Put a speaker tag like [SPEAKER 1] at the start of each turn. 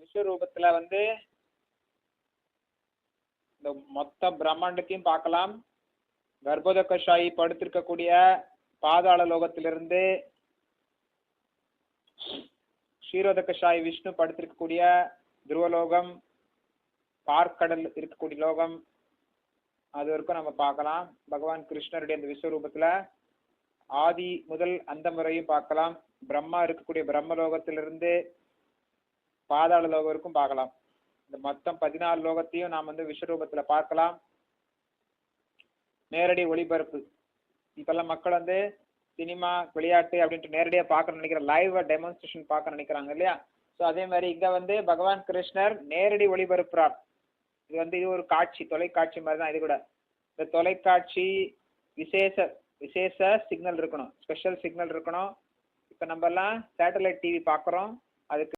[SPEAKER 1] விஸ்வரூபத்துல வந்து இந்த மொத்த பிரம்மாண்டத்தையும் பார்க்கலாம். கர்ப்போதகஷாயி படுத்திருக்கக்கூடிய பாதாள லோகத்திலிருந்து க்ஷீரோதகஷாயி விஷ்ணு படுத்திருக்கக்கூடிய துருவலோகம், பார்க்கடல் இருக்கக்கூடிய லோகம், அது வரைக்கும் நம்ம பார்க்கலாம். பகவான் கிருஷ்ணருடைய அந்த விஸ்வரூபத்துல ஆதி முதல் அந்த முறையும் பார்க்கலாம். பிரம்மா இருக்கக்கூடிய பிரம்மலோகத்திலிருந்து பாதாள லோகம் வரைக்கும் பார்க்கலாம். இந்த மொத்தம் 14 லோகத்தையும் நாம் வந்து விஸ்வரூபத்துல பார்க்கலாம். நேரடி ஒளிபரப்பு. இப்பெல்லாம் மக்கள் வந்து சினிமா, விளையாட்டு அப்படின்ட்டு நேரடியா பார்க்க நினைக்கிற, லைவ் டெமான்ஸ்ட்ரேஷன் பார்க்க நினைக்கிறாங்க இல்லையா? ஸோ அதே மாதிரி இங்க வந்து பகவான் கிருஷ்ணர் நேரடி ஒளிபரப்புறார். இது ஒரு காட்சி, தொலைக்காட்சி மாதிரி தான் இது கூட. இந்த தொலைக்காட்சி விசேஷ சிக்னல் இருக்கணும், ஸ்பெஷல் சிக்னல் இருக்கணும். இப்போ நம்ம எல்லாம் சேட்டலைட் டிவி பார்க்குறோம், அதுக்கு